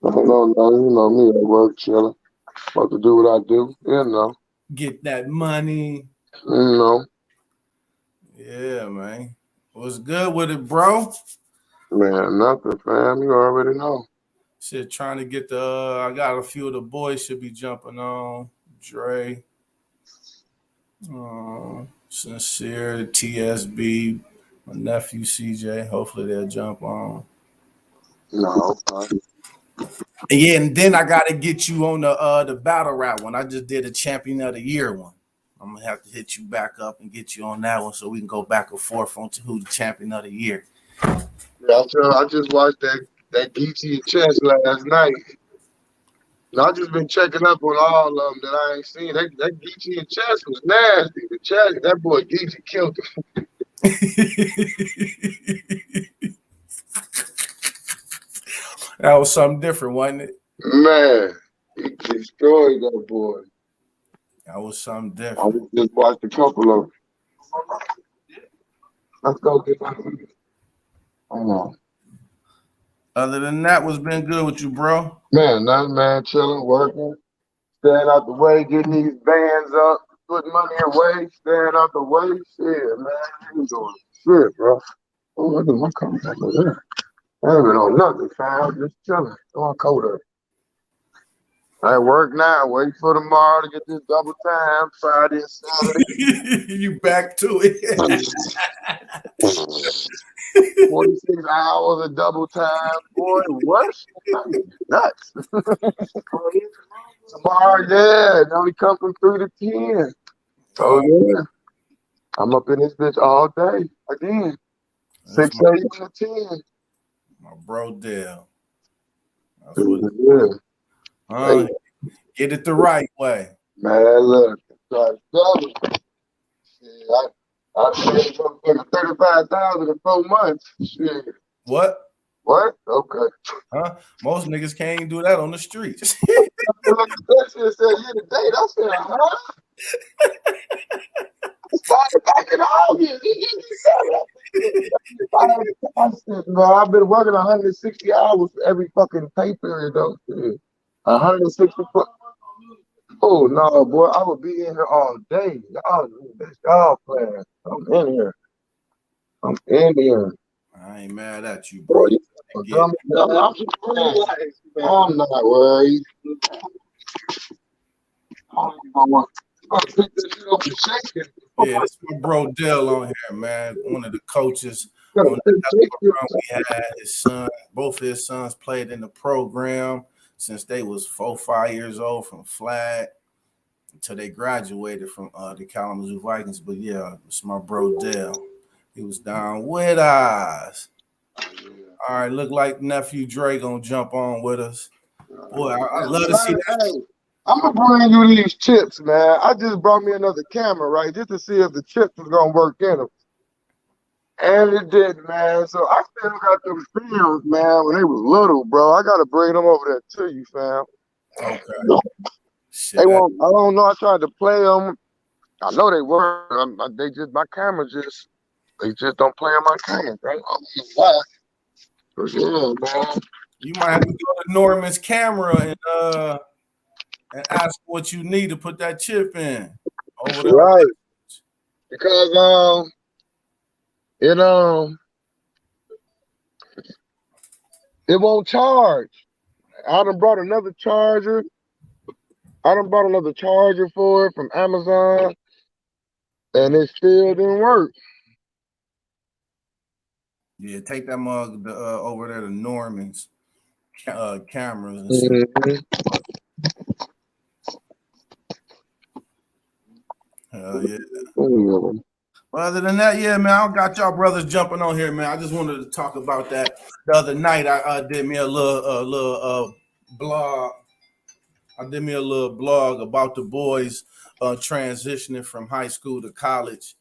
No, you know me at work, chilling. About to do what I do, Get that money. You know, Yeah, man. What's good with it, bro? man, nothing, fam. You already know. Shit, trying to get the. I got a few of the boys should be jumping on. Dre, Sincere, TSB, my nephew CJ. Hopefully they'll jump on. No, okay. Yeah, and then I gotta get you on the battle rap one. I just did a champion of the year one. I'm gonna have to hit you back up and get you on that one so we can go back and forth on to who the champion of the year. Yeah, I just watched that Geechee and Chess last night. And I just been checking up on all of them that I ain't seen. That Geechee and Chess was nasty. The Chess, that boy Geechee killed him. That was something different, wasn't it? Man, he destroyed that boy. That was something I different. just watched a couple of them. Let's go get that. Hang on. Other than that, what's been good with you, bro? Man, nothing, man. Chilling, working, staying out the way, getting these bands up, putting money away, staying out the way. Shit, man. I ain't doing shit, bro. Oh, look at my coat over there. I ain't been on nothing, fam. Just chilling. Throw my coat up. I work now, wait for tomorrow to get this double time, Friday and Saturday. You back to it. 46 hours of double time, boy. What? Nuts. Tomorrow, yeah, it only come from 3 to 10. So, yeah, I'm up in this bitch all day again. 6 a.m. to 10. My bro Dale. That's Yeah. what, get it the right way. Man, look. Yeah, I paid for 35,000 in 4 months. Shit. What? What? Okay. Huh? Most niggas can't even do that on the streets. Look at that shit said year to date. I said, huh? Started back in August. I said, man, I've been working 160 hours for every fucking pay period, though. Shit. 160. Oh, no, boy. I would be in here all day. Y'all playing. I'm in here. I'm in here. I ain't mad at you, bro. I'm not worried. Yeah, this is my bro Dell on here, man. One of the coaches on the program we had. His son, both of his sons played in the program since they was 4-5 years old from flag until they graduated from the Kalamazoo Vikings. But yeah, it's my bro Dell. He was down with us. All right, look like nephew Dre gonna jump on with us. Boy, I love to see that. I'm gonna bring you these chips, man. I just brought me another camera, right, just to see if the chips was gonna work in them. And it did, man. So I still got them films, man, when they was little, bro. I gotta bring them over there to you, fam. Okay. Shit. They won't. I don't know. I tried to play them. I know they work. They just my camera just. They just don't play on my camera, bro. I don't know why. But yeah, man. You might have to go to Norman's camera and ask what you need to put that chip in over there. Right. Because it won't charge. I done brought another charger. For it from Amazon, and it still didn't work. Yeah, take that mug over there to Norman's cameras and see. Hell yeah. Well, other than that, yeah, man, I got y'all brothers jumping on here, man. I just wanted to talk about that. The other night, I did me a little blog. I did me a little blog about the boys transitioning from high school to college.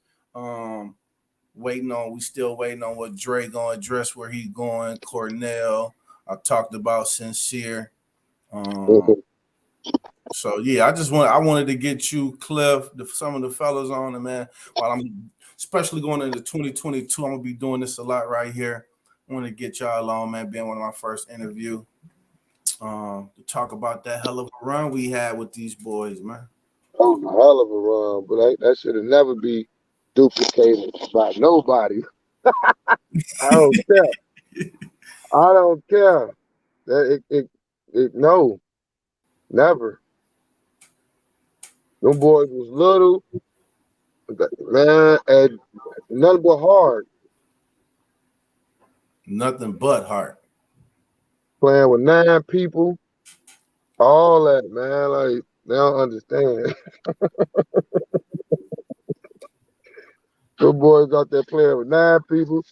We still waiting on what Dre gonna address, where he going. Cornell. I talked about Sincere. So yeah, I wanted to get you, Cliff, some of the fellas on it, man. While I'm especially going into 2022, I'm gonna be doing this a lot right here. I want to get y'all on, man. Being one of my first interview. to talk about that hell of a run we had with these boys, man. That was a hell of a run, but that should have never be duplicated by nobody. I don't care. I don't care. No, never. Them boys was little, man, and nothing but hard. Nothing but heart. Playing with 9 people, all that, man. Like, they don't understand. Them boys out there playing with 9 people.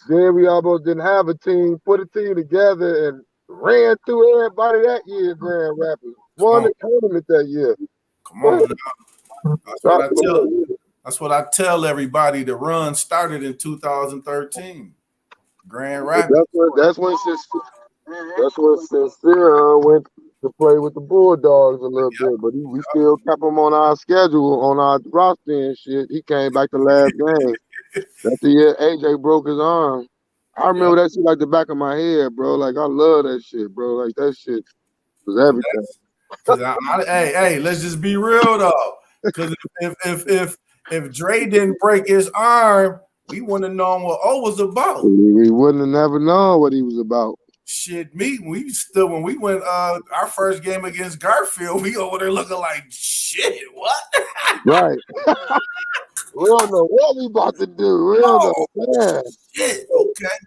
Then we almost didn't have a team, put a team together and ran through everybody that year, Grand Rapids. Won the tournament that year. Come on now. That's what I tell everybody. The run started in 2013. Grand Rapids. That's when Sincere went to play with the Bulldogs a little bit, but we still kept him on our schedule, on our roster and shit. He came back the last game. That's the year AJ broke his arm. I remember that shit like the back of my head, bro. Like, I love that shit, bro. Like, that shit was everything. Hey, let's just be real though. Because if Dre didn't break his arm, we wouldn't have known what O was about. We wouldn't have never known what he was about. Shit, when we went our first game against Garfield, we over there looking like shit. What? Right. We don't know what we about to do. We don't know, man. Shit. Okay.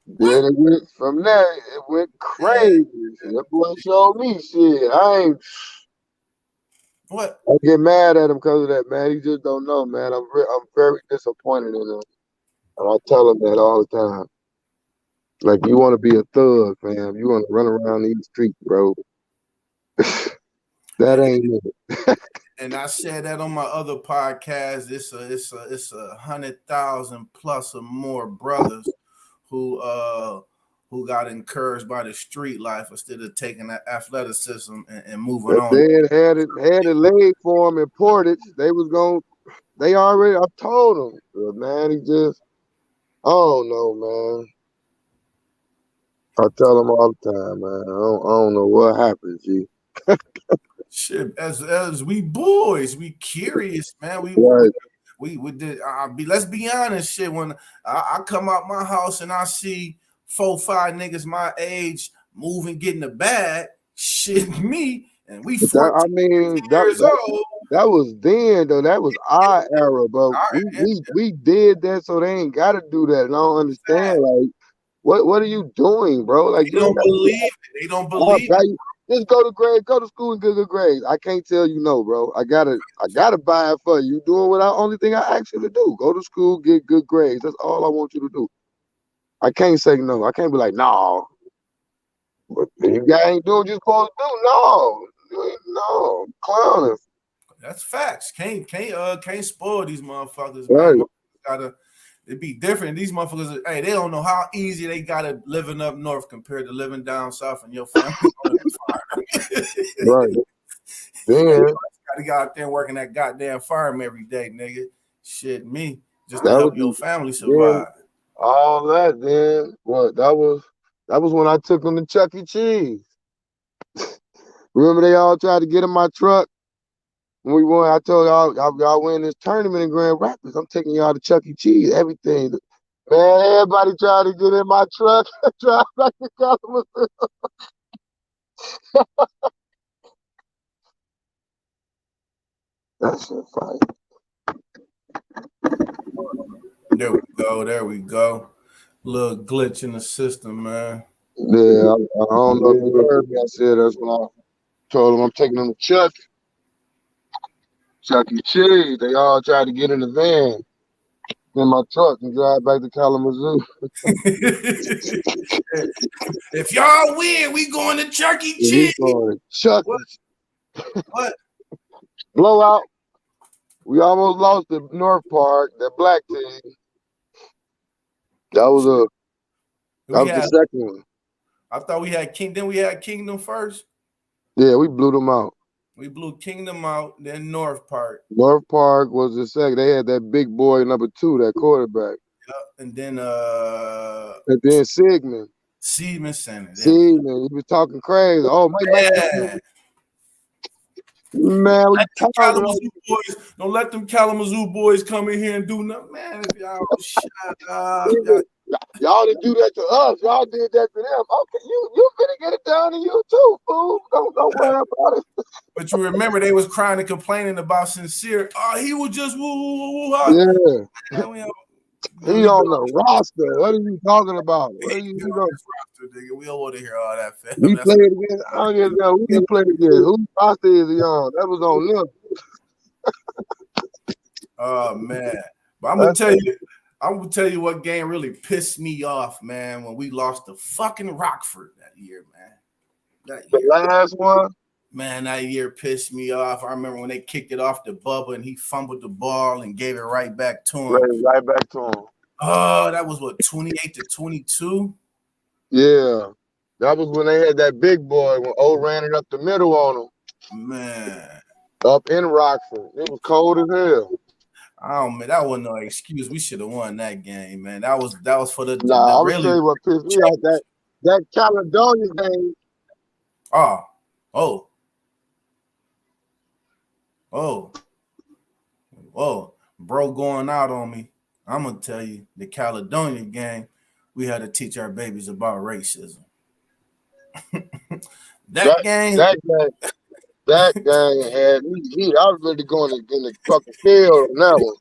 Then it went from there. It went crazy. That boy showed me shit. What? I get mad at him because of that, man. He just don't know, man. I'm very disappointed in him, and I tell him that all the time. Like, you want to be a thug, fam. You want to run around these streets, bro. That ain't it. And I said that on my other podcast. It's 100,000 plus or more brothers who got encouraged by the street life instead of taking that athleticism and moving on. They had it laid for him in Portage. They already. I told him, but man. He just, I don't know, man. I tell him all the time, man. I don't know what happened, G. Shit, as we boys, we curious, man. We did. Let's be honest, shit. When I come out my house and I see 4, 5 niggas my age moving, getting the bag, shit, me, and we 14 years old. That was then, though. That was our era, bro. We did that, so they ain't got to do that. And I don't understand, like, what are you doing, bro? Like, they don't believe it. They don't believe it. Just go to school and get good grades. I can't tell you no, bro. I gotta buy it for you. You doing what only thing I ask you to do. Go to school, get good grades. That's all I want you to do. I can't say no. I can't be like, no. But if you guys ain't doing what you're supposed to do, no, clowning. That's facts. Can't spoil these motherfuckers. Right. It'd be different. These motherfuckers, hey, they don't know how easy they got it living up north compared to living down south and your family on the farm. Right. Then you gotta get out there working that goddamn farm every day, nigga. Shit, me. Just to help your family survive. All that, then. What? That was when I took them to Chuck E. Cheese. Remember they all tried to get in my truck? When we won, I told y'all win this tournament in Grand Rapids. I'm taking y'all to Chuck E. Cheese, everything. Man, everybody tried to get in my truck. Drive back to Kalamazoo. That's so funny. There we go. Little glitch in the system, man. Yeah, I don't know if you heard me. I said that's when I told them I'm taking them to Chuck E. Cheese. They all tried to get in the van in my truck and drive back to Kalamazoo. If y'all win, we going to Chuck E. Cheese. What? Blowout. We almost lost to North Park, that black team. That was the second one. I thought we had Kingdom. We had Kingdom first. Yeah, we blew them out. We blew Kingdom out, then North Park. North Park was the second. They had that big boy number 2, that quarterback. Yep. And then Sigmund. Seaman Center. See, man, you was talking crazy. Oh, Yeah. Man, we talking about Don't let them Kalamazoo boys come in here and do nothing, man. If y'all shut up, y'all didn't do that to us. Y'all did that to them. Okay, you finna get it done to you too, fool. Don't worry about it. But you remember they was crying and complaining about Sincere. Oh, he was just woo. Yeah. He on the roster. What are you talking about? What are you doing? Roster, nigga. We don't want to hear all that. Fam. We played against. I don't even know who he played against. Who roster is he on? That was on them. Oh man, but I'm gonna tell you what game really pissed me off, man. When we lost to fucking Rockford that year, man. The last one. Man, that year pissed me off. I remember when they kicked it off to Bubba and he fumbled the ball and gave it right back to him. Right back to him. Oh, that was what, 28-22? Yeah. That was when they had that big boy when O ran it up the middle on him. Man. Up in Rockford. It was cold as hell. Oh man, that wasn't no excuse. We should have won that game, man. That was for the I will tell you what pissed me off, that Caledonia game. Oh, bro, going out on me. I'm gonna tell you, the Caledonia game, we had to teach our babies about racism. That game had I was ready to go in the fucking field on that one.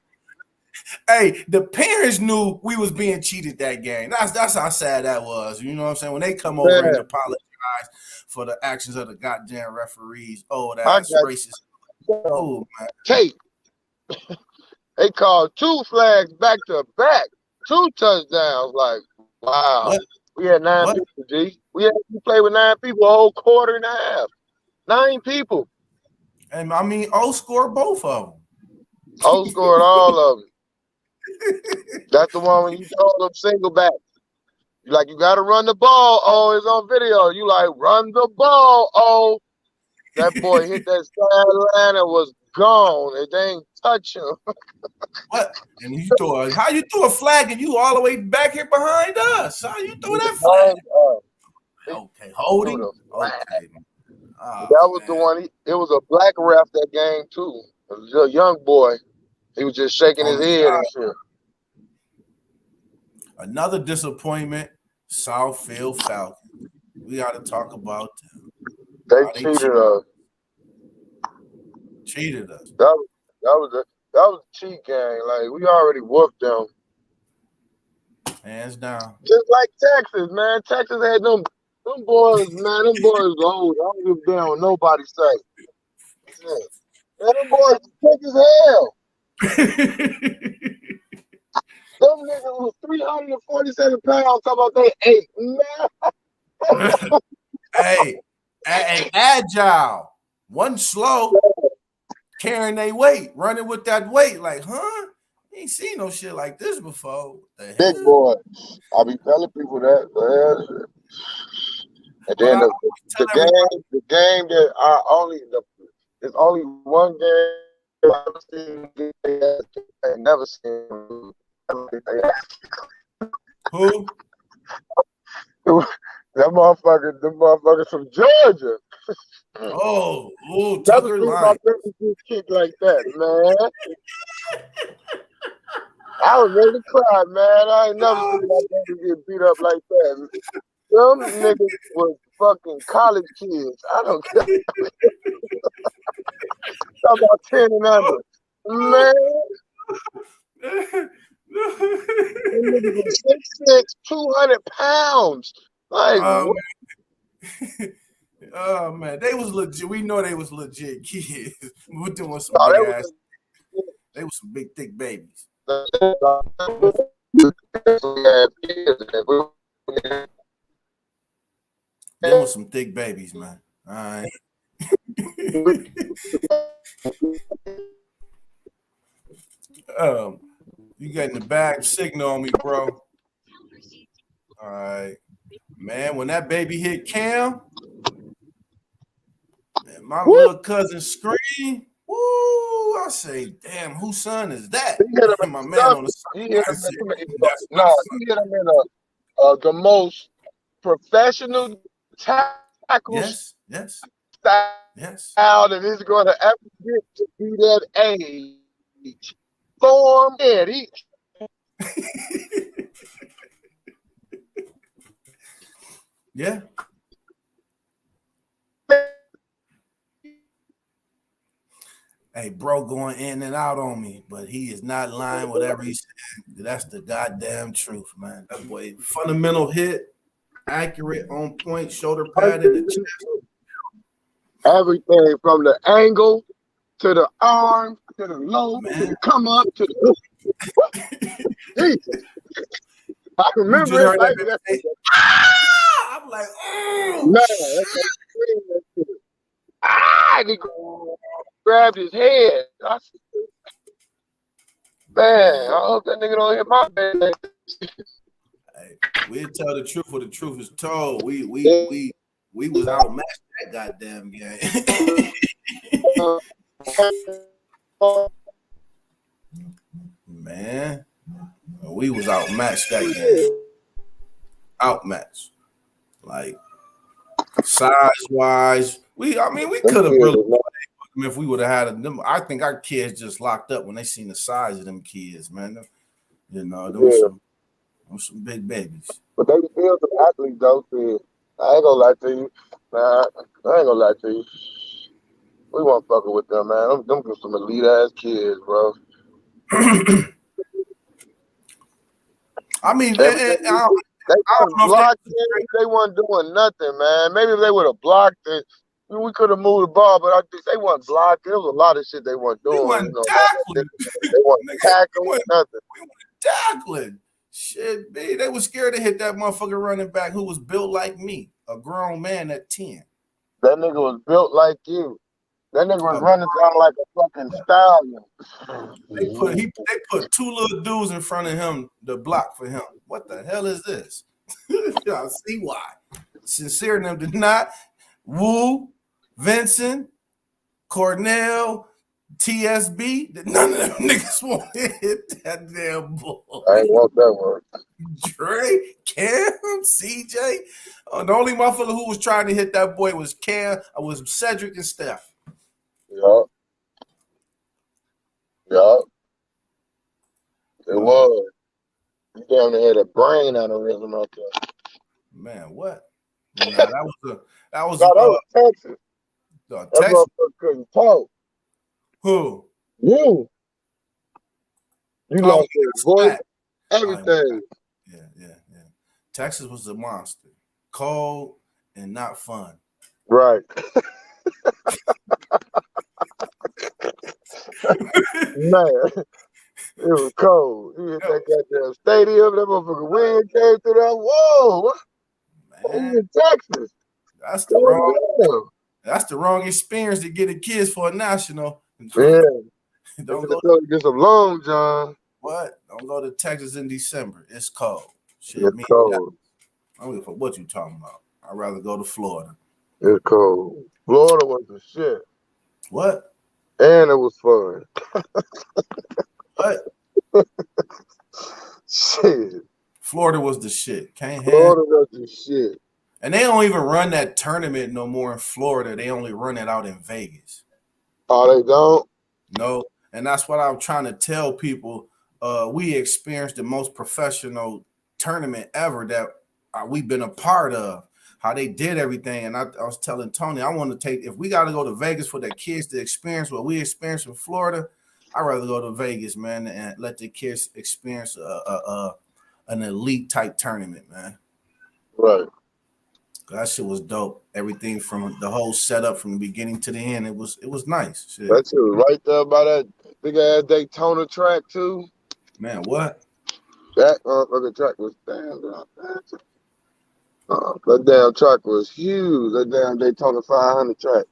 Hey, the parents knew we was being cheated that game. That's how sad that was. You know what I'm saying? When they come over and apologize for the actions of the goddamn referees. Oh, that's racist. Oh man. Tape. They called 2 flags back to back, 2 touchdowns. Like, wow. What? We had 9 people, G. We played with 9 people a whole quarter and a half. 9 people. And I mean, O scored both of them. O scored all of them. That's the one when you told them single back. You like, you got to run the ball. Oh, it's on video. You like, run the ball. Oh, that boy hit that sideline and was gone. It ain't touch him. What? And how you throw a flag and you all the way back here behind us? How you throw that flag? Okay, holding. Okay. That was the one. It was a black ref that game too. It was a young boy. He was just shaking his head and shit. Another disappointment, Southfield Falcons. We got to talk about them. They cheated us. Cheated us. That was a cheat game. Like, we already whooped them. Hands down. Just like Texas, man. Texas had them boys, man. Them boys old. I don't give a damn what nobody say. Yeah. Man, them boys thick as hell. Them niggas was 347 pounds. Talking about they ate, man. Hey, agile. One slow. Carrying their weight, running with that weight. Like, huh? Ain't seen no shit like this before. Big boy. I be telling people that. And then the game that it's only one game I've seen. I never seen. Who? The motherfuckers from Georgia. Tucker Line. Kick like that, man. I was ready to cry, man. I ain't never seen my baby get beat up like that. Some niggas was fucking college kids. I don't care. Talk about 10 and under. Man. Niggas was 6'6", 200 pounds. Like, oh man, they was legit. We know they was legit kids. We were doing some big ass. They was some big thick babies. They was some thick babies, man. All right. You getting the bag signal on me, bro. All right. Man, when that baby hit Cam, man, my little cousin screamed. Woo! I say, damn, whose son is that? My man on the side. He hit him in the most professional tackle Yes. style that he's going to ever get to be that age. Form Eddie. Yeah. Hey, bro, going in and out on me, but he is not lying. Whatever he said, that's the goddamn truth, man. That boy, fundamental hit, accurate, on point, shoulder pad in the chest. Everything from the angle to the arm to the low to the come up to the. Jesus. I remember it like that. I'm like, oh, no, and he grabbed his head. Man, I hope that nigga don't hit my bed. Hey, we'll tell the truth where the truth is told. We was outmatched that goddamn game. Man, we was outmatched that game. Outmatched. Like size-wise, we could have really if we would have had them. I think our kids just locked up when they seen the size of them kids, man. You know, them some big babies. But they still some athletes, though. I ain't gonna lie to you. Nah, I ain't gonna lie to you. We weren't fucking with them, man. Them some elite ass kids, bro. I mean, they weren't blocking. They weren't doing nothing, man. Maybe if they would have blocked it, we could have moved the ball. But I think they weren't blocking. There was a lot of shit they weren't doing. We weren't tackling. They weren't tackling nothing. We weren't tackling. Shit, B. They was scared to hit that motherfucker running back who was built like me, a grown man at 10. That nigga was built like you. That nigga was running down like a fucking stallion. They put two little dudes in front of him to block for him. What the hell is this? I see why. Sincere them did not. Wu, Vincent, Cornell, TSB, none of them niggas want to hit that damn ball. I ain't want that one. Dre, Cam, CJ. The only motherfucker who was trying to hit that boy was was Cedric and Steph. Yup. It was. You damn near had a brain aneurysm out there. Man, what? That was Texas. That motherfucker couldn't talk. Who? You. You lost your voice, everything. Yeah. Texas was a monster. Cold and not fun. Right. Man, it was cold. You hit that goddamn stadium, that motherfucker wind came through that. Whoa! Man. In Texas. That's the wrong experience to get the kids for a national. Yeah. Don't go get some Long John. What? Don't go to Texas in December. It's cold. Shit, it's cold. I don't know what you talking about. I'd rather go to Florida. It's cold. Florida was the shit. What? And it was fun. What? Shit. Florida was the shit. Florida was the shit. And they don't even run that tournament no more in Florida. They only run it out in Vegas. Oh, they don't? No. And that's what I'm trying to tell people. We experienced the most professional tournament ever that we've been a part of. How they did everything. And I was telling Tony, I want to take, if we got to go to Vegas for the kids to experience what we experienced in Florida, I'd rather go to Vegas, man, and let the kids experience an elite type tournament, man. Right. That shit was dope. Everything from the whole setup from the beginning to the end, it was nice. Shit. That shit was right there by that big ass Daytona track too. Man, what? That motherfucking track was damn. That damn track was huge. That damn Daytona 500 track.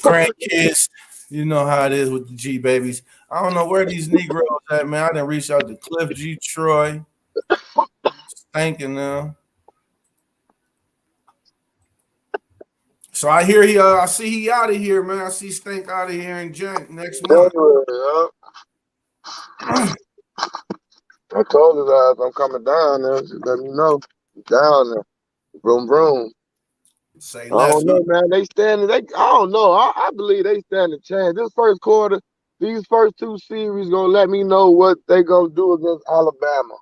Grandkids, you know how it is with the G babies. I don't know where these Negroes at, man. I didn't reach out to Cliff G. Troy, thinking now. So I hear I see he out of here, man. I see Stink out of here in next month. Yeah. I told his ass I'm coming down there. Just let me know. Down there. Vroom, vroom. Say I less. don't know, man. They standing. I don't know. I believe they stand a chance. This first quarter, these first two series gonna let me know what they gonna do against Alabama.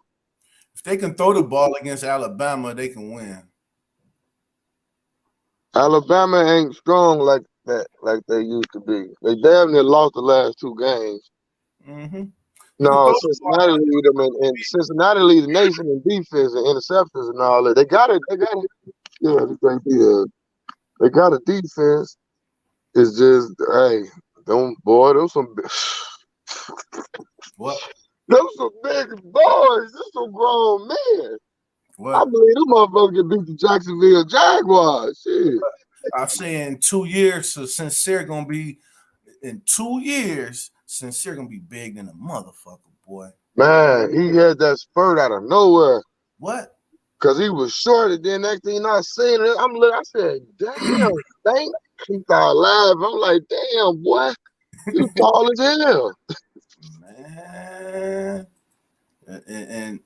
If they can throw the ball against Alabama, they can win. Alabama ain't strong like that, like they used to be. They damn near lost the last two games. Mm-hmm. No, Cincinnati lead them, and Cincinnati lead the nation in defense and interceptions and all that. They got it. Yeah, they got a defense. It's just, hey, those some what? Those some big boys. Those some grown men. What? I believe them motherfuckers can beat the Jacksonville Jaguars. Shit. I'm saying 2 years, so Sincere gonna be in 2 years. Sincere gonna be big than a motherfucker, boy. Man, he had that spurt out of nowhere. What? Cause he was short, and then next thing I seen it, I said, damn, thank. He started laughing. I'm like, damn, boy, you tall as hell. Man. And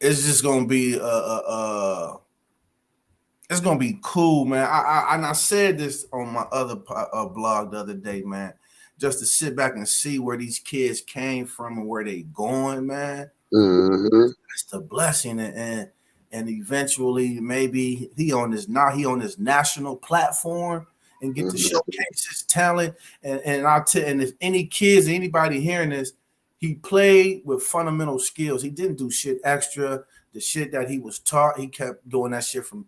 it's just gonna be it's gonna be cool, man. I said this on my other blog the other day, man. Just to sit back and see where these kids came from and where they going, man. Mm-hmm. It's the blessing, and eventually maybe he on this national platform and get to showcase his talent. And I'll tell, and if anybody hearing this, he played with fundamental skills. He didn't do shit extra. The shit that he was taught, he kept doing that shit from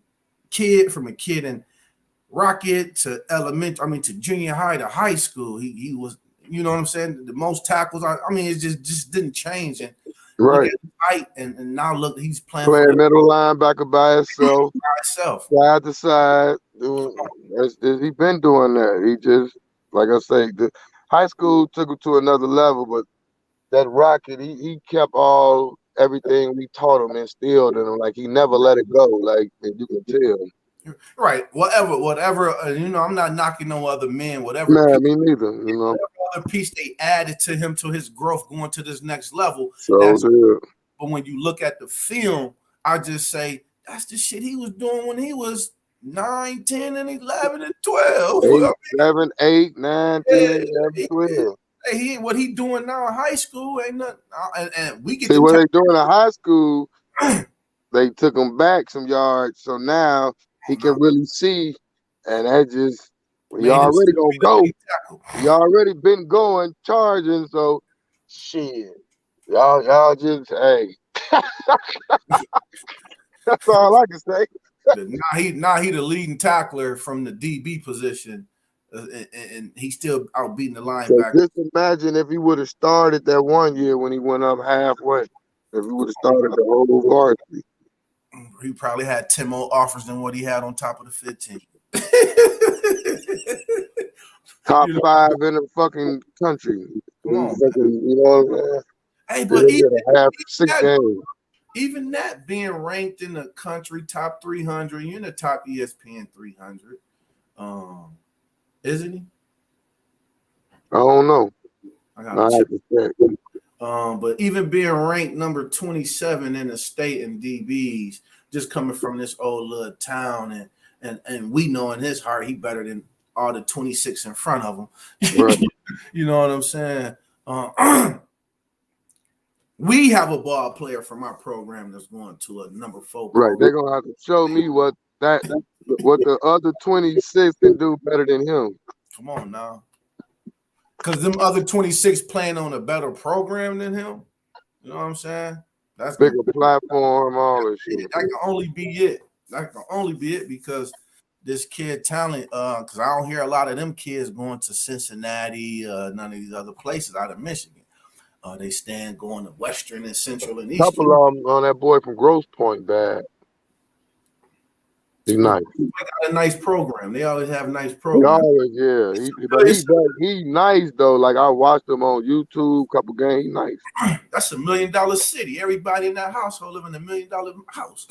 a kid in Rocket to to junior high to high school. He was, you know what I'm saying? The most tackles. I mean, it just didn't change. And right. Look at his height, and now look, he's playing middle linebacker by himself. Side to side. He been doing that. He just, like I say, the high school took him to another level, but that Rocket, he kept everything we taught him instilled in him. Like he never let it go. Like you can tell. Right. Whatever. I'm not knocking no other men. Whatever. Man, me neither. Whatever other piece they added to him to his growth going to this next level. But when you look at the film, I just say that's the shit he was doing when he was 9, 10, and 11, and 12. 8, 7, 8, 9, 10, 11, 12. Hey, what he doing now in high school ain't nothing. And we get see what they doing in high school. They took him back some yards, so now he can really see, and that just he already gonna go. He already been going charging, so shit. Y'all just hey. That's all I can say. Now he the leading tackler from the DB position. And he's still out beating the linebacker. So just imagine if he would have started that one year when he went up halfway. If he would have started the whole varsity. He probably had 10 more offers than what he had on top of the 15. Top 5 in the fucking country. Come on, you know what I'm saying? Hey, but even that being ranked in the country top 300, you're in the top ESPN 300. Isn't he? I don't know. I gotta check. But even being ranked number 27 in the state in DBs, just coming from this old little town, and we know in his heart he better than all the 26 in front of him. Right. You know what I'm saying? We have a ball player from our program that's going to a number 4. Right. They're gonna have to show me what the other 26 can do better than him. Come on now. Because them other 26 playing on a better program than him. You know what I'm saying? That's bigger platform, all this shit. That can only be it. That can only be it because this kid talent, because I don't hear a lot of them kids going to Cincinnati, none of these other places out of Michigan. They stand going to Western and Central and Eastern. Couple of them on that boy from Grosse Pointe bad. He's nice. They got a nice program. They always have nice He programs. always, yeah. He nice though. Like I watched him on YouTube, couple games. He nice. That's $1 million city. Everybody in that household live in $1 million house.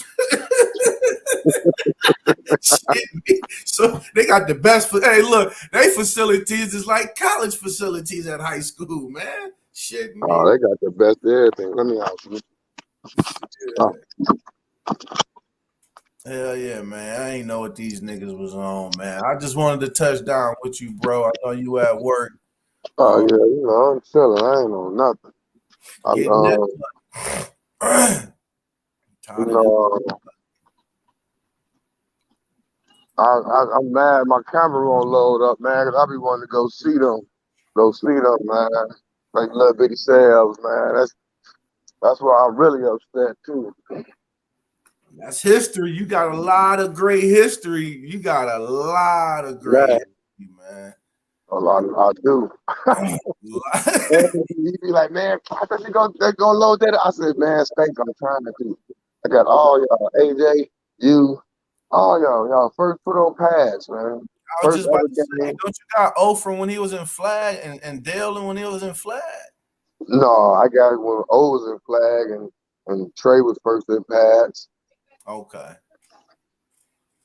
So they got the best. Hey, look, they facilities is like college facilities at high school, man. Shit, me. Oh, they got the best of everything. Let me ask you. Yeah. Hell yeah, man. I ain't know what these niggas was on, man. I just wanted to touch down with you, bro. I know you at work. Oh yeah, you know, I'm chilling. I ain't on nothing. Getting that. You know, I'm mad my camera won't load up, man, because I be wanting to go see them. Man. Like little bitty selves, man. That's why I'm really upset too. That's history. You got a lot of great history. You got a lot of great history, man. A lot of I do. He be like, man, I thought they're gonna load that. I said, man, Stank, I'm trying to do. I got all y'all, AJ, you, all y'all first put on pads, man. I was just about to say, don't you got O from when he was in flag and Dale when he was in flag? No, I got it when O was in flag and Trey was first in pads. Okay.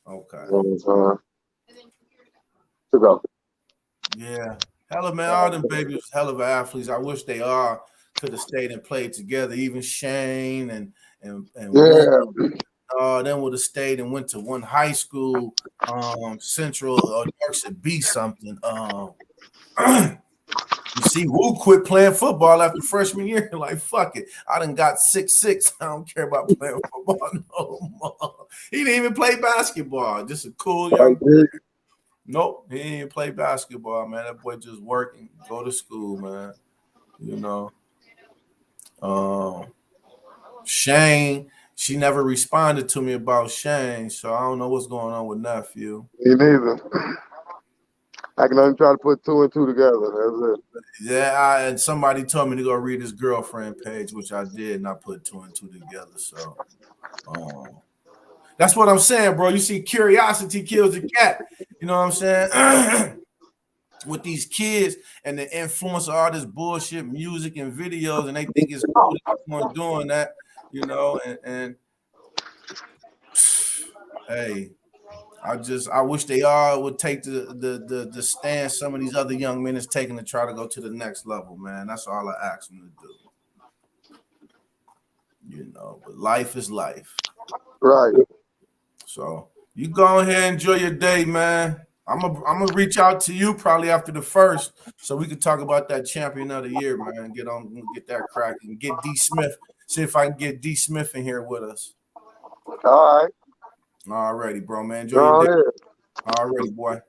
To go. Yeah. Hella man, all them babies was hell of athletes. I wish they all could have stayed and played together. Even Shane and then would have stayed and went to one high school, Central or Yorkshire be something. You see, Wu quit playing football after freshman year. Like, fuck it. I done got 6'6". I don't care about playing football no more. He didn't even play basketball. Just a cool young boy. Nope, he didn't even play basketball, man. That boy just working, go to school, man. You know. Shane, she never responded to me about Shane, so I don't know what's going on with nephew. Me neither. I can only try to put two and two together. That's it. Yeah, and somebody told me to go read his girlfriend page, which I did, and I put two and two together. So that's what I'm saying, bro. You see, curiosity kills the cat. You know what I'm saying? With these kids and the influence of all this bullshit music and videos, and they think it's cool to keep on doing that, you know, and hey, I wish they all would take the stand some of these other young men is taking to try to go to the next level, man. That's all I ask them to do. You know, but life is life. Right. So you go ahead and enjoy your day, man. I'm gonna reach out to you probably after the first, so we can talk about that champion of the year, man. Get that crack and get D Smith. See if I can get D Smith in here with us. All right. Alrighty, bro, man. Enjoy your day. Alrighty, boy.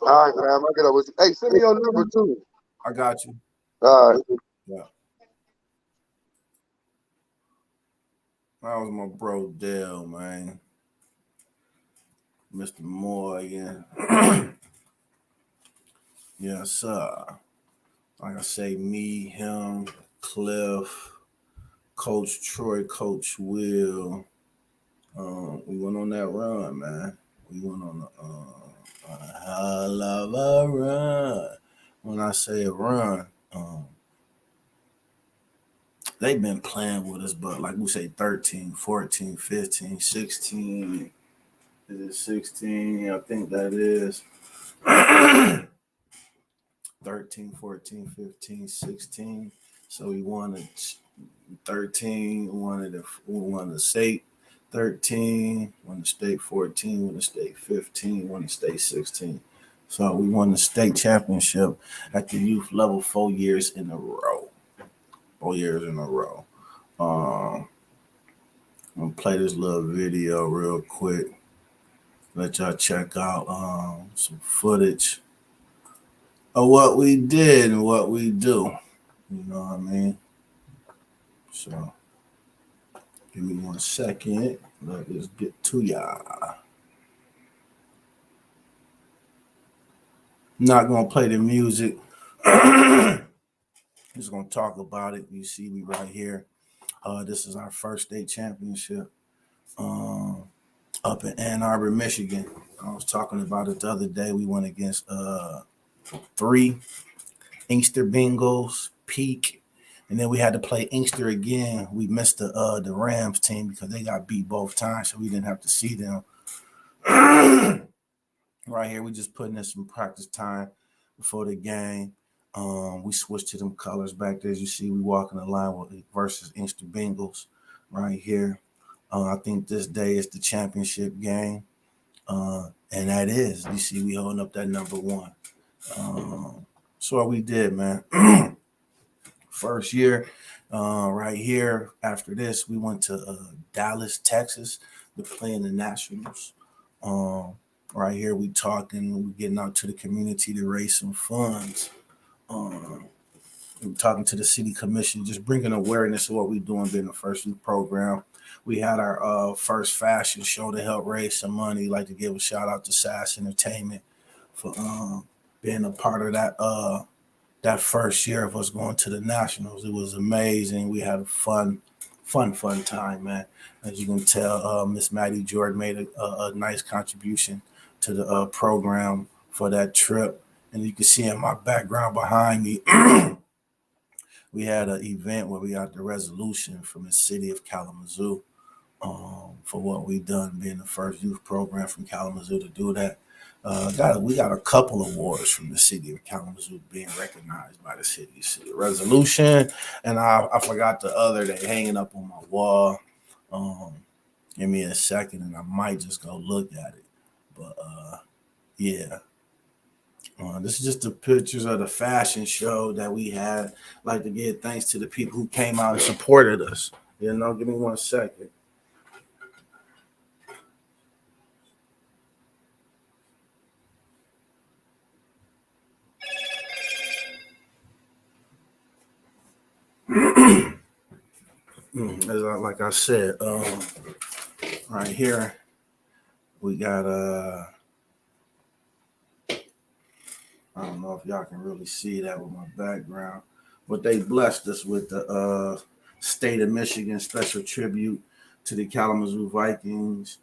All right, man. I'll get up with you. Hey, send me your number too. I got you. All right. Yeah. That was my bro Dale, man. Mr. Morgan. Yes, sir. Like I say, me, him, Cliff, Coach Troy, Coach Will. We went on that run, man. We went on a hell of a run. When I say a run, they've been playing with us, but like we say 13, 14, 15, 16. Is it 16? I think that is. 13, 14, 15, 16. So we won at 13, won the state 13, won the state 14, won the state 15, won the state 16. So we won the state championship at the youth level 4 years in a row. 4 years in a row. I'm gonna play this little video real quick. Let y'all check out some footage of what we did and what we do. You know what I mean? So give me 1 second. Let us get to y'all. I'm not gonna play the music. Just gonna talk about it. You see me right here. This is our first state championship. up in Ann Arbor, Michigan. I was talking about it the other day. We went against 3 Inkster Bengals, Peak, and then we had to play Inkster again. We missed the Rams team because they got beat both times, so we didn't have to see them. Right here, we just putting in some practice time before the game. We switched to them colors back there. As you see, we walking the line with versus Inkster Bengals right here. I think this day is the championship game. And that is, you see, we holding up that number 1. So what we did, man. First year, right here. After this, we went to Dallas, Texas, to play in the Nationals. Right here, we talking, we getting out to the community to raise some funds. We're talking to the city commission, just bringing awareness of what we're doing, being the first youth program. We had our first fashion show to help raise some money. Like to give a shout out to SAS Entertainment for being a part of that first year of us going to the Nationals. It was amazing. We had a fun time, man. As you can tell, Miss Maddie Jordan made a nice contribution to the program for that trip. And you can see in my background behind me, we had an event where we got the resolution from the city of Kalamazoo for what we done, being the first youth program from Kalamazoo to do that. We got a couple awards from the city of Kalamazoo being recognized by the city resolution, and I forgot the other. They hanging up on my wall. Give me a second, and I might just go look at it. But yeah, this is just the pictures of the fashion show that we had. I'd like to give thanks to the people who came out and supported us. You know, give me 1 second. Like I said, right here we got I don't know if y'all can really see that with my background, but they blessed us with the state of Michigan special tribute to the Kalamazoo Vikings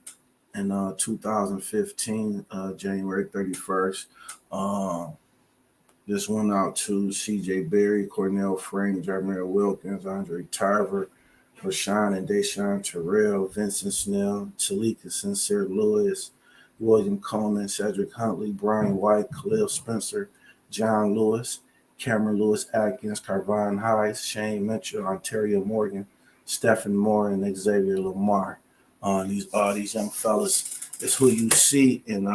in 2015, January 31st. This went out to C.J. Berry, Cornell Frank, Jeremiah Wilkins, Andre Tarver, Rashawn and Deshaun Terrell, Vincent Snell, Talika Sincere Lewis, William Coleman, Cedric Huntley, Brian White, Khalil Spencer, John Lewis, Cameron Lewis Atkins, Carvon Hayes, Shane Mitchell, Ontario Morgan, Stephen Moore, and Xavier Lamar. These young fellas is who you see in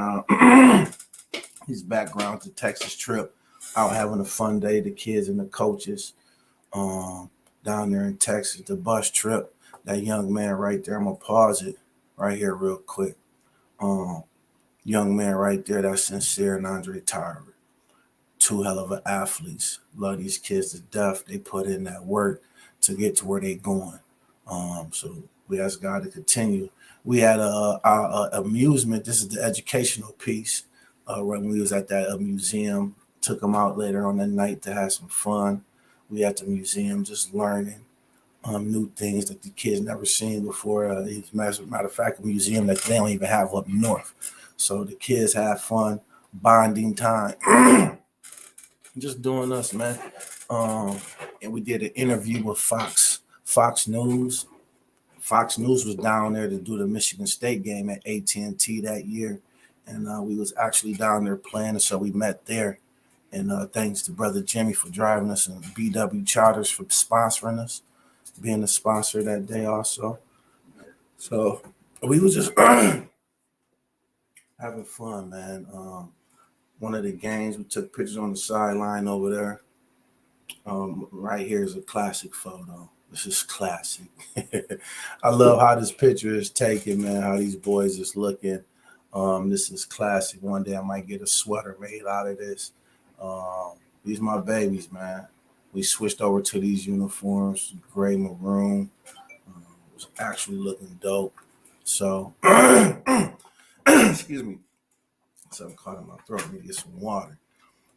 his background, the Texas trip, out having a fun day, the kids and the coaches. Down there in Texas, the bus trip, that young man right there, I'm gonna pause it right here real quick. Young man right there, that's Sincere and Andre Tarver. 2 hell of athletes. Love these kids to death. They put in that work to get to where they going. So we ask God to continue. We had our amusement. This is the educational piece. When we was at that museum, took them out later on that night to have some fun. We at the museum just learning new things that the kids never seen before. As a matter of fact, a museum that they don't even have up north. So the kids have fun, bonding time, just doing us, man. And we did an interview with Fox News. Fox News was down there to do the Michigan State game at AT&T that year, and we was actually down there playing, so we met there. And thanks to Brother Jimmy for driving us and BW Charters for sponsoring us, being the sponsor that day also. So we was just having fun, man. One of the games, we took pictures on the sideline over there. Right here is a classic photo. This is classic. I love how this picture is taken, man, how these boys is looking. This is classic. One day I might get a sweater made out of this. These my babies, man. We switched over to these uniforms, gray maroon. It was actually looking dope. So, excuse me. Something caught in my throat. I need to get some water.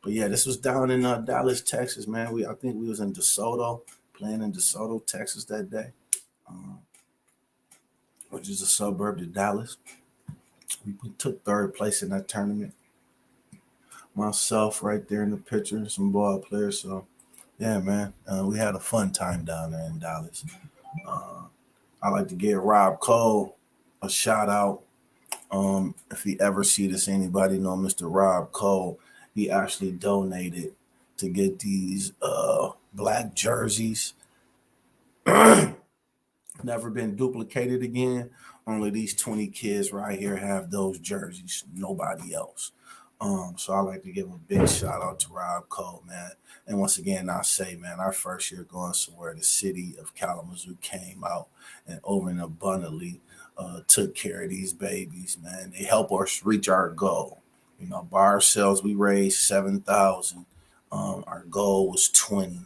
But yeah, this was down in Dallas, Texas, man. I think we was in DeSoto, playing in DeSoto, Texas that day, which is a suburb to Dallas. We took third place in that tournament. Myself right there in the picture, some ball players. So yeah, man, we had a fun time down there in Dallas. Uh, I like to give Rob Cole a shout out. If he ever see this, anybody know Mr. Rob Cole? He actually donated to get these black jerseys. Never been duplicated again. Only these 20 kids right here have those jerseys. Nobody else. So I like to give a big shout out to Rob Cole, man. And once again, I say, man, our first year going somewhere, the city of Kalamazoo came out and over and abundantly took care of these babies, man. They help us reach our goal. You know, by ourselves, we raised 7,000. Our goal was 20,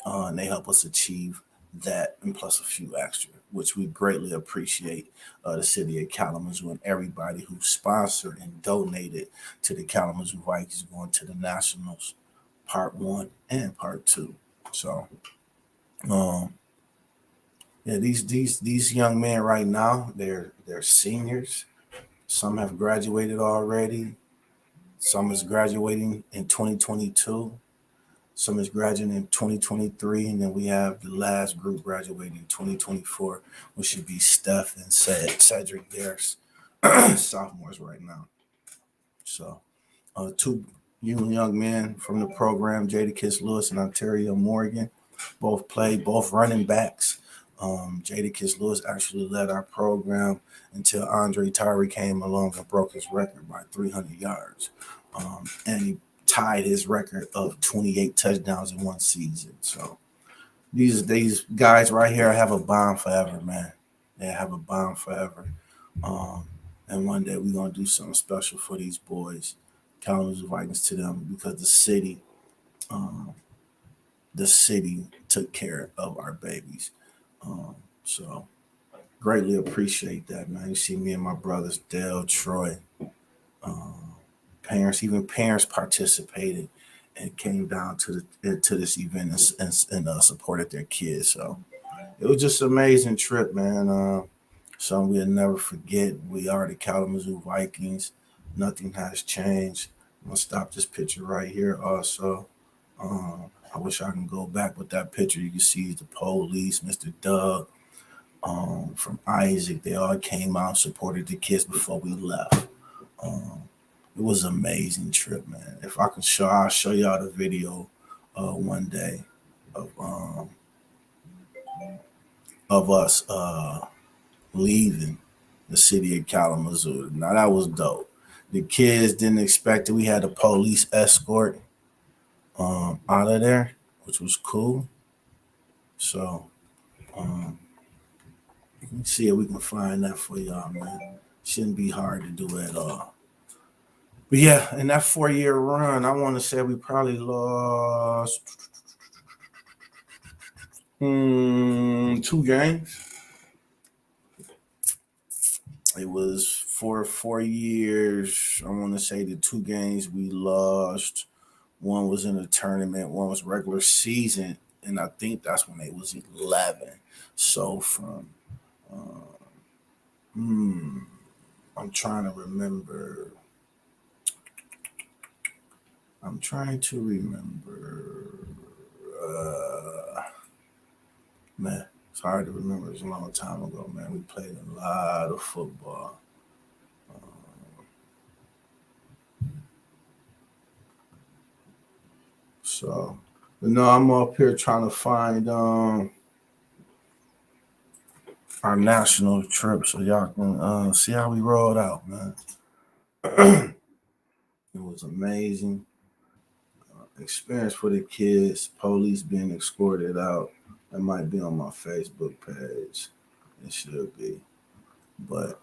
and they help us achieve that and plus a few extra, which we greatly appreciate the city of Kalamazoo and everybody who sponsored and donated to the Kalamazoo Vikings going to the Nationals part 1 and part 2. So um yeah, these young men right now, they're seniors. Some have graduated already. Some is graduating in 2022. Some is graduating in 2023, and then we have the last group graduating in 2024, which should be Steph and Cedric. They're sophomores right now. So, two young men from the program, Jadakiss Lewis and Ontario Morgan, both played, both running backs. Jadakiss Lewis actually led our program until Andre Tyree came along and broke his record by 300 yards. And he tied his record of 28 touchdowns in one season. So these guys right here have a bond forever, man. They have a bond forever. And one day we're gonna do something special for these boys, Kalamazoo Vikings, to them because um, the city took care of our babies. So greatly appreciate that, man. You see me and my brothers, Dale, Troy, um, parents participated and came down to this event and supported their kids. So it was just an amazing trip, man. Something we'll never forget. We are the Kalamazoo Vikings. Nothing has changed. I'm gonna stop this picture right here. Also, I wish I can go back with that picture. You can see the police, Mr. Doug, from Isaac. They all came out and supported the kids before we left. Um, it was an amazing trip, man. If I can I'll show y'all the video one day of um, of us leaving the city of Kalamazoo. Now that was dope. The kids didn't expect it. We had a police escort out of there, which was cool. So um, let me see if we can find that for y'all, man. Shouldn't be hard to do at all. But yeah, in that 4 year run, I want to say we probably lost 2 games. It was for 4 years. I want to say the 2 games we lost. One was in a tournament, one was regular season, and I think that's when it was 11. So from, uh, hmm, I'm trying to remember. I'm trying to remember. Uh, Man, it's hard to remember. It's a long time ago, man. We played a lot of football. So, but no, I'm up here trying to find our national trip so y'all can see how we rolled out, man. It was amazing experience for the kids. Police being escorted out. That might be on my Facebook page. It should be, but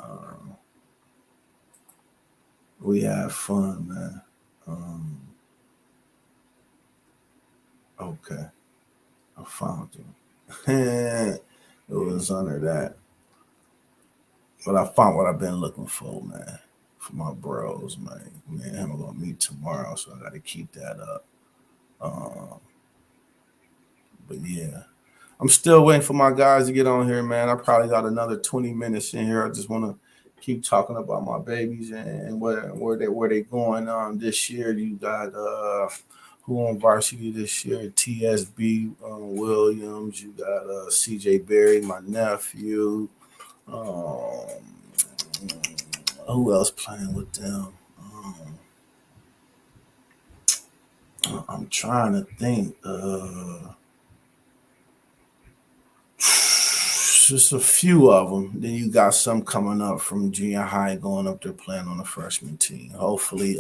we had fun, man. Um, okay. I found him. It was under that. But I found what I've been looking for, man. For my bros, man. Me and him are gonna meet tomorrow, so I gotta keep that up. Um, but yeah. I'm still waiting for my guys to get on here, man. I probably got another 20 minutes in here. I just wanna keep talking about my babies and where they going this year. You got who on varsity this year? TSB Williams. You got CJ Berry, my nephew. Um, who else playing with them? I'm trying to think. Just a few of them. Then you got some coming up from junior high going up there playing on the freshman team. Hopefully,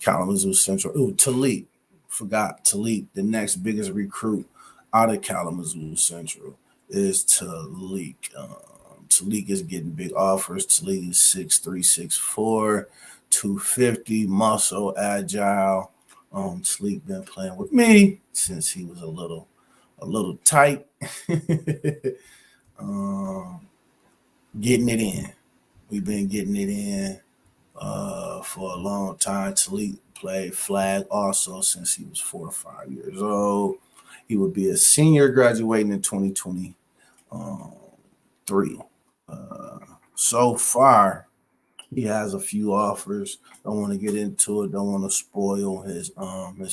Kalamazoo Central. Ooh, Talik. Forgot Talik. The next biggest recruit out of Kalamazoo Central is Talik. Talik is getting big offers. Talik is 6'3", 6'4", 250, muscle, agile. Talik been playing with me since he was a little tight. Getting it in. We've been getting it in for a long time. Talik played flag also since he was 4 or 5 years old. He would be a senior graduating in 2023. So far, he has a few offers. Don't want to get into it. Don't want to spoil his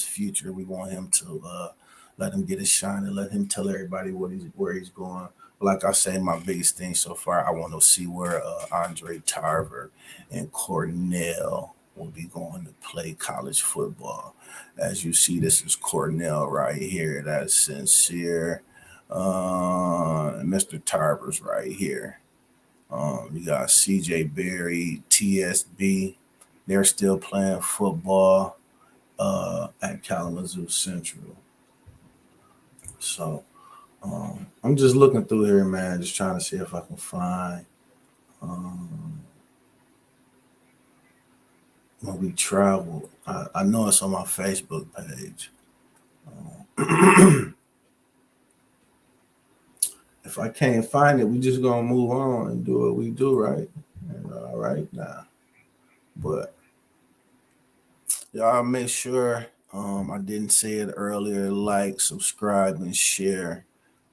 future. We want him to let him get his shine and let him tell everybody where he's going. Like I say, my biggest thing so far, I want to see where Andre Tarver and Cornell will be going to play college football. As you see, this is Cornell right here. That's Sincere. Mr. Tarver's right here. You got CJ Berry, TSB. They're still playing football at Kalamazoo Central. So I'm just looking through here, man, just trying to see if I can find when we travel. I know it's on my Facebook page. If I can't find it, we just gonna move on and do what we do, right? And, all right now. But y'all make sure I didn't say it earlier, like, subscribe, and share.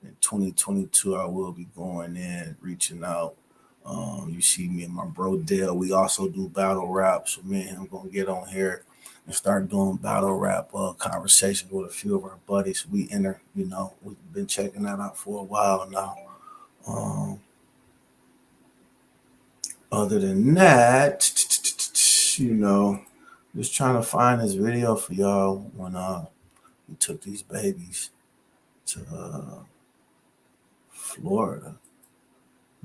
In 2022, I will be going in, reaching out. You see me and my bro Dale. We also do battle rap, so me and him gonna get on here and start doing battle rap conversations with a few of our buddies. We've been checking that out for a while now. Other than that, just trying to find this video for y'all when we took these babies to Florida,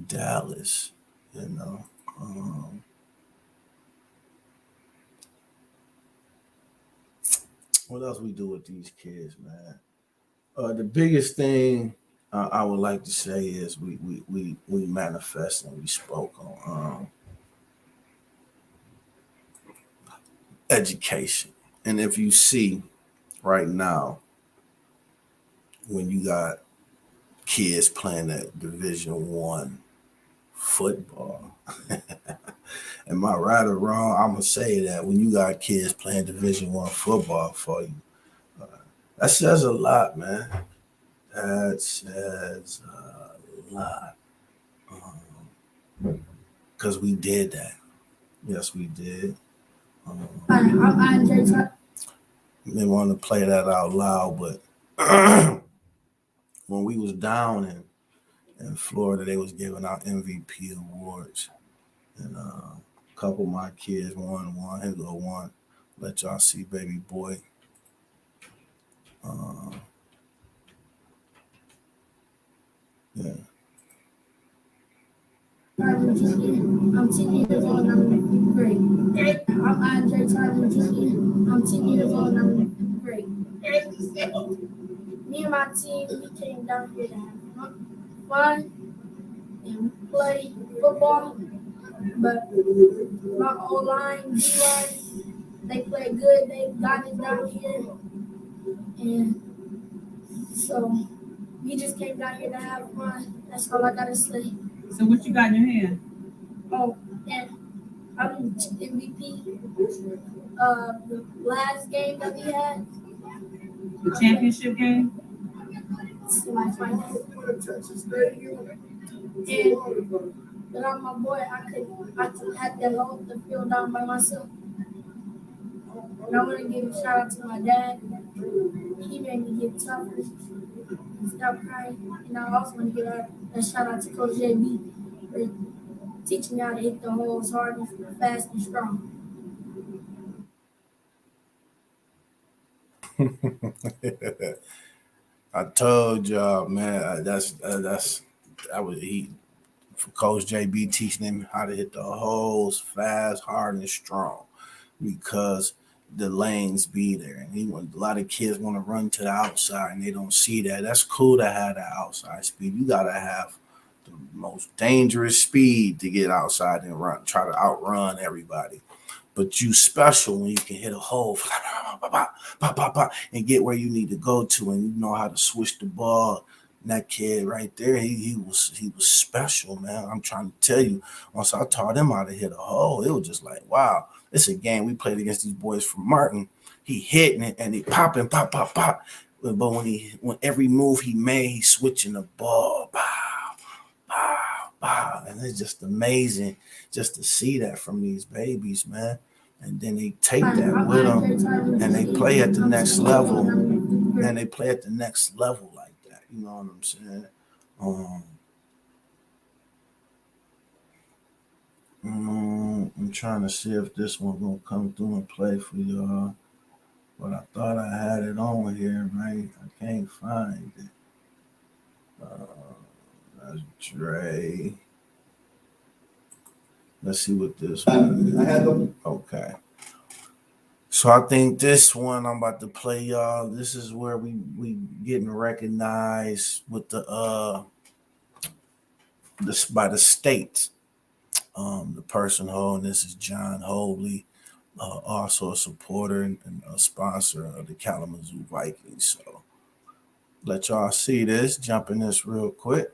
Dallas, what else we do with these kids, man? The biggest thing I would like to say is we manifest and we spoke on education. And if you see right now, when you got kids playing at Division I football, am I right or wrong? I'm gonna say that when you got kids playing Division I football for you, that says a lot, man. That says a lot. Because we did that. Yes, we did. I didn't want to play that out loud, but when we was down in Florida, they was giving out MVP awards. And a couple of my kids won one. Here go one. Let y'all see baby boy. Yeah. I'm 10 years old and I'm great. I'm Andre Tarver Jr. I'm 10 years old and I'm great. Me and my team, we came down here to have fun and play football. But my O-line, D-line, they played good. They got it down here. And so we just came down here to have fun. That's all I got to say. So what you got in your hand? Oh, and I'm MVP. The last game that we had. The championship game? Semifinal. without my boy, I could have that whole the field down by myself. And I want to give a shout out to my dad. He made me get tougher and stop crying. And I also want to give a shout out to Coach JB for teaching me how to hit the holes hard and fast and strong. I told y'all, man. That was he for Coach JB teaching him how to hit the holes fast, hard, and strong, because the lanes be there, and a lot of kids want to run to the outside, and they don't see that. That's cool to have that outside speed. You gotta have the most dangerous speed to get outside and try to outrun everybody. But you special when you can hit a hole and get where you need to go to, and you know how to switch the ball. And that kid right there, he was special, man. I'm trying to tell you. Once I taught him how to hit a hole, it was just like, wow. It's a game we played against these boys from Martin. He hitting it and he popping, pop. But when every move he made, he switching the ball, and it's just amazing just to see that from these babies, man. And then they take that with them and they play at the next level. And they play at the next level like that. You know what I'm saying? I'm trying to see if this one gonna come through and play for y'all. But I thought I had it on here, right? I can't find it. That's Dre. Let's see what this one is. Okay. So I think this one I'm about to play, y'all. This is where we getting recognized with the by the state. The person holding this is John Hobley, also a supporter and a sponsor of the Kalamazoo Vikings. So let y'all see this. Jump in this real quick.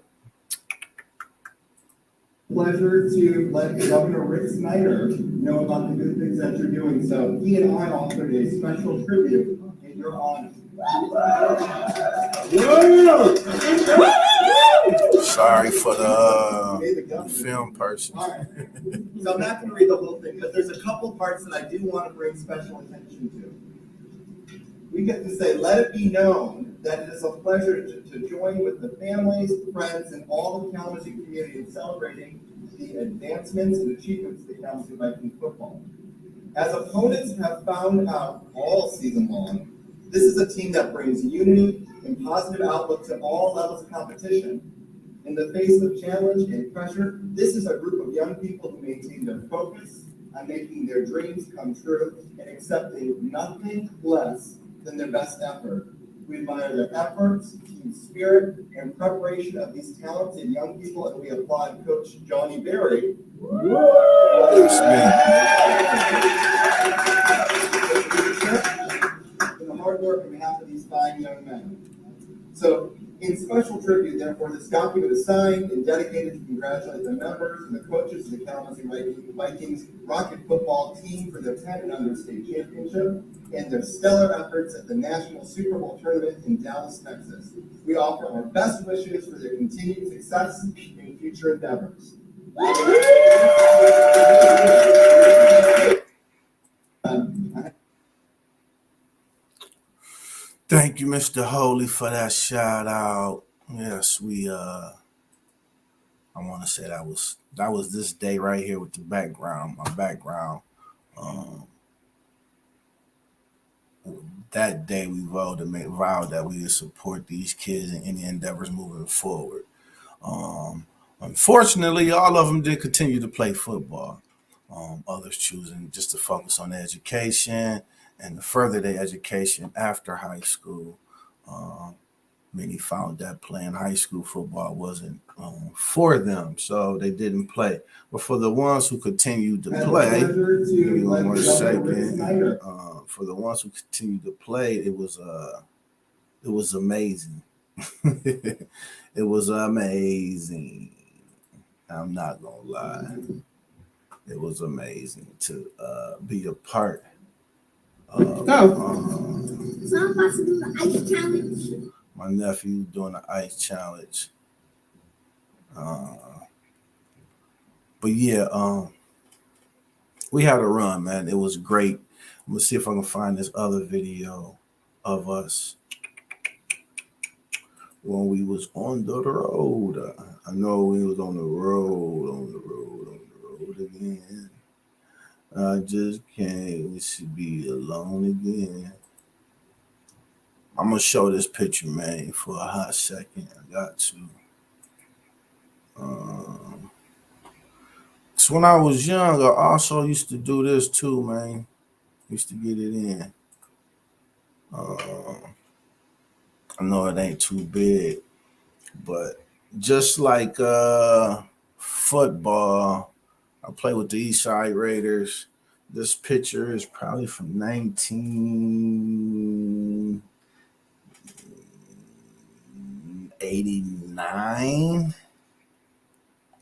Pleasure to let Governor Rick Snyder know about the good things that you're doing. So he and I offered a special tribute in your honor. Sorry for the film person. All right. So I'm not going to read the whole thing, but there's a couple parts that I do want to bring special attention to. We get to say, let it be known that it is a pleasure to join with the families, friends, and all the Kalamazoo community in celebrating the advancements and achievements of the Kalamazoo Viking football. As opponents have found out all season long, this is a team that brings unity and positive outlook to all levels of competition. In the face of challenge and pressure, this is a group of young people who maintain their focus on making their dreams come true and accepting nothing less than their best effort. We admire their efforts, team spirit, and preparation of these talented young people, and we applaud Coach Johnny Berry. And the hard work on behalf of these fine young men. So, in special tribute, therefore, this document is signed and dedicated to congratulate the members and the coaches of the Kalamazoo Vikings Rocket football team for their 10 and under state championship and their stellar efforts at the National Super Bowl tournament in Dallas, Texas. We offer our best wishes for their continued success in future endeavors. Thank you, Mr. Holy, for that shout out. Yes, I want to say that was this day right here with the background, my background. That day we vowed that we would support these kids in any endeavors moving forward. Unfortunately, all of them did continue to play football. Others choosing just to focus on their education and to further their education after high school. Many found that playing high school football wasn't for them, so they didn't play. But for the ones who continued to play, give me one more second. For the ones who continued to play, it was amazing. It was amazing. I'm not gonna lie. It was amazing to be a part of. So I'm about to do the ice challenge. My nephew doing the ice challenge. But yeah, we had a run, man. It was great. I'm gonna see if I can find this other video of us when we was on the road. I know we was on the road again. I just can't be alone again. I'm gonna show this picture, man, for a hot second. I got to. So when I was young, I also used to do this too, man. Used to get it in. I know it ain't too big, but just like football, I play with the Eastside Raiders. This picture is probably from 1989,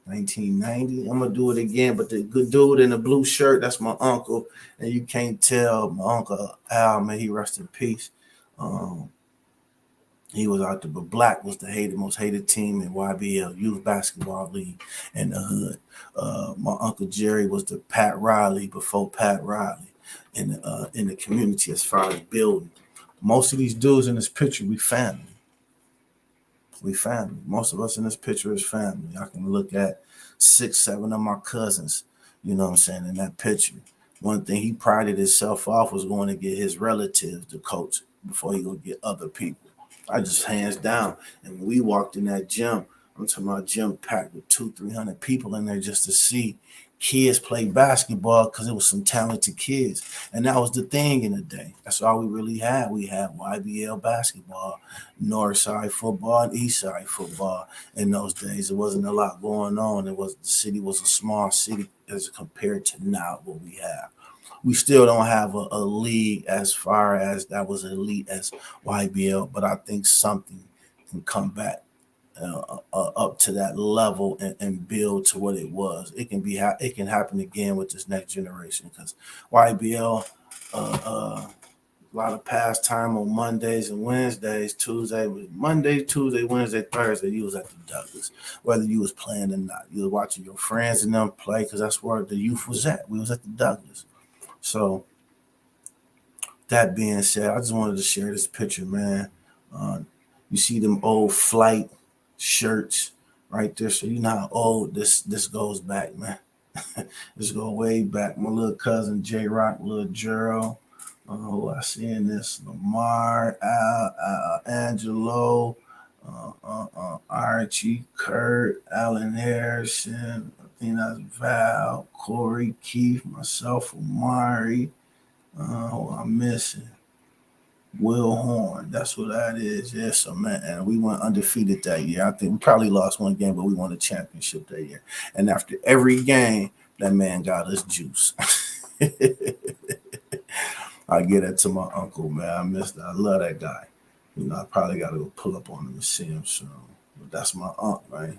1990. I'm gonna do it again, but the good dude in the blue shirt, that's my uncle, and you can't tell my uncle Al, may he rest in peace. He was out there, but Black was the most hated team in YBL, Youth Basketball League in the hood. My Uncle Jerry was the Pat Riley before Pat Riley in the community as far as building. Most of these dudes in this picture, we family. We family. Most of us in this picture is family. I can look at 6, 7 of my cousins, you know what I'm saying, in that picture. One thing he prided himself off was going to get his relatives to coach before he would get other people. I just hands down. And when we walked in that gym, I'm talking about gym packed with 200-300 people in there just to see kids play basketball because it was some talented kids. And that was the thing in the day. That's all we really had. We had YBL basketball, North Side football, and East Side football. In those days, there wasn't a lot going on. The city was a small city as compared to now what we have. We still don't have a league as far as that was elite as YBL, but I think something can come back up to that level and build to what it was. It can happen again with this next generation because YBL a lot of pastime on Mondays and Wednesdays. Monday, Tuesday, Wednesday, Thursday. You was at the Douglas, whether you was playing or not. You was watching your friends and them play because that's where the youth was at. We was at the Douglas. So that being said, I just wanted to share this picture, man. You see them old flight shirts right there. So you know how old this goes back, man. This goes way back. My little cousin J Rock, little Gerald. Who I see in this? Lamar, Angelo, Archie, Kurt, Allen Harrison. I think that's Val, Corey, Keith, myself, Amari. Who I'm missing? Will Horn. That's what that is. Yes, so man. And we went undefeated that year. I think we probably lost one game, but we won the championship that year. And after every game, that man got us juice. I get that to my uncle, man. I love that guy. You know, I probably got to go pull up on him and see him soon. But that's my uncle, right?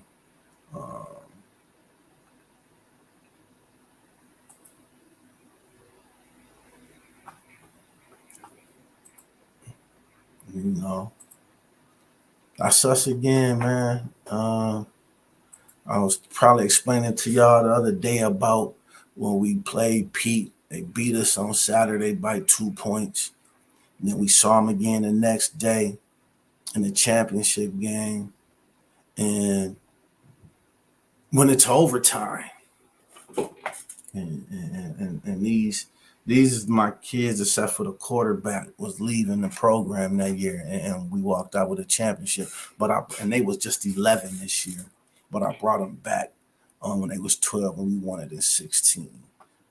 You know, that's us again, man. I was probably explaining to y'all the other day about when we played Pete. They beat us on Saturday by 2 points. And then we saw them again the next day in the championship game. And when it's overtime, and these my kids, except for the quarterback, was leaving the program that year, and we walked out with a championship. And they was just 11 this year, but I brought them back when they was 12 and we won it in 16.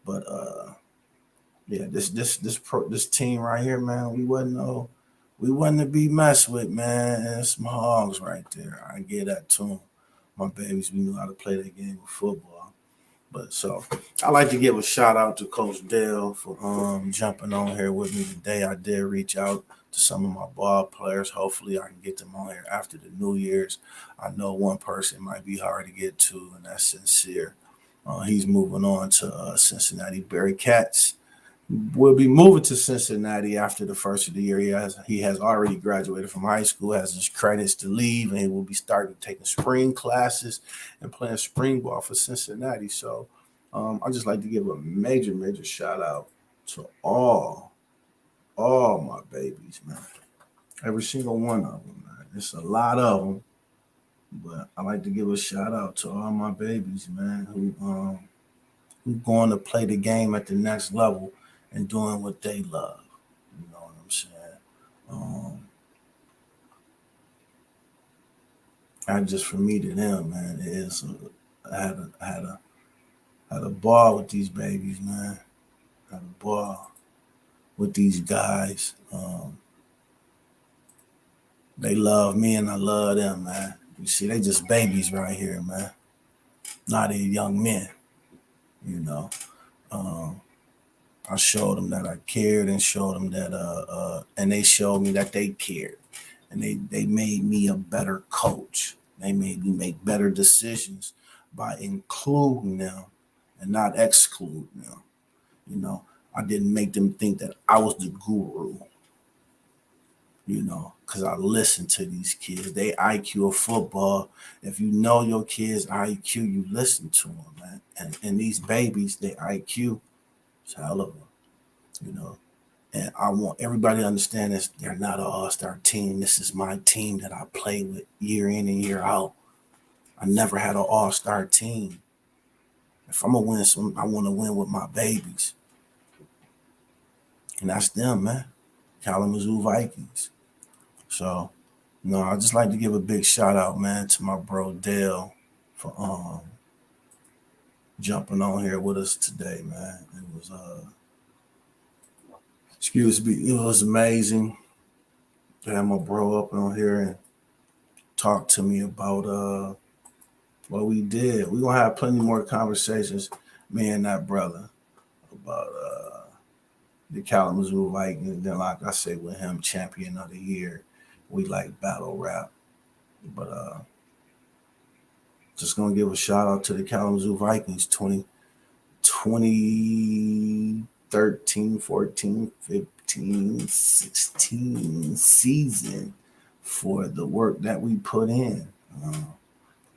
But yeah, this team right here, man, we wasn't to be messed with, man. And it's my hogs right there. I get that to them. My babies, we knew how to play that game of football. But so I like to give a shout out to Coach Dale for jumping on here with me today. I did reach out to some of my ball players. Hopefully I can get them on here after the New Year's. I know one person might be hard to get to, and that's Sincere. He's moving on to Cincinnati Bearcats. will be moving to Cincinnati after the first of the year. He has already graduated from high school, has his credits to leave, and he will be starting taking spring classes and playing spring ball for Cincinnati. So I just like to give a major, major shout out to all my babies, man. Every single one of them, man. It's a lot of them, but I like to give a shout out to all my babies, man, who going to play the game at the next level and doing what they love. You know what I'm saying? And just from me to them, man, it is. I had a ball with these babies, man. Had a ball with these guys. They love me and I love them, man. You see, they just babies right here, man. Not they young men, you know. I showed them that I cared and showed them that and they showed me that they cared. And they made me a better coach. They made me make better decisions by including them and not excluding them. You know, I didn't make them think that I was the guru, you know, because I listened to these kids. They IQ of football. If you know your kids' IQ, you listen to them, man. And these babies, their IQ is hell of a, you know. And I want everybody to understand this. They're not an all-star team. This is my team that I play with year in and year out. I never had an all-star team. If I'm going to win some, I want to win with my babies. And that's them, man. Kalamazoo Vikings. So, you know, I just like to give a big shout out, man, to my bro Dale for jumping on here with us today, man. It was it was amazing to have my bro up on here and talk to me about what we did. We're gonna have plenty more conversations, me and that brother, about the Kalamazoo Vikings. And then, like I say, with him champion of the year, we like battle rap. But just gonna give a shout out to the Kalamazoo Vikings 2013, 14, 15, 16 season for the work that we put in.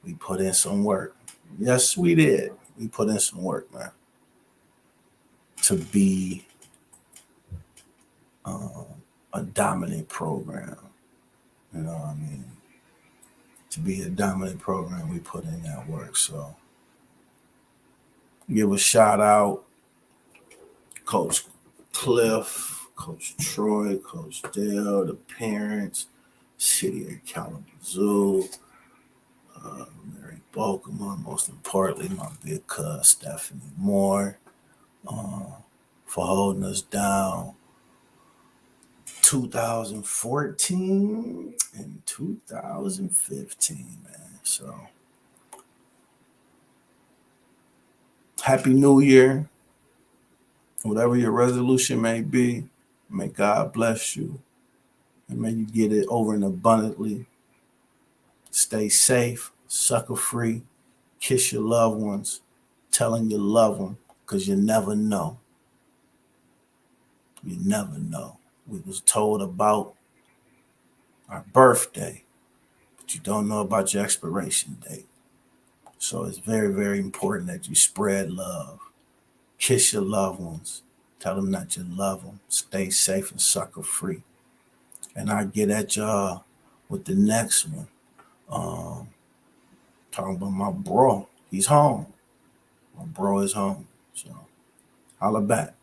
We put in some work. Yes, we did. We put in some work, man, to be a dominant program. You know what I mean? To be a dominant program, we put in that work. So give a shout out, Coach Cliff, Coach Troy, Coach Dale, the parents, City of Kalamazoo, Mary Baltimore, most importantly, my big cuz Stephanie Moore, for holding us down 2014 and 2015, man. So Happy New Year. Whatever your resolution may be, may God bless you. And may you get it over and abundantly. Stay safe, sucker free, kiss your loved ones, tell them you love them, because you never know. You never know. We was told about our birthday, but you don't know about your expiration date. So it's very, very important that you spread love. Kiss your loved ones. Tell them that you love them. Stay safe and sucker free. And I get at y'all with the next one. Talking about my bro. He's home. My bro is home. So holla back.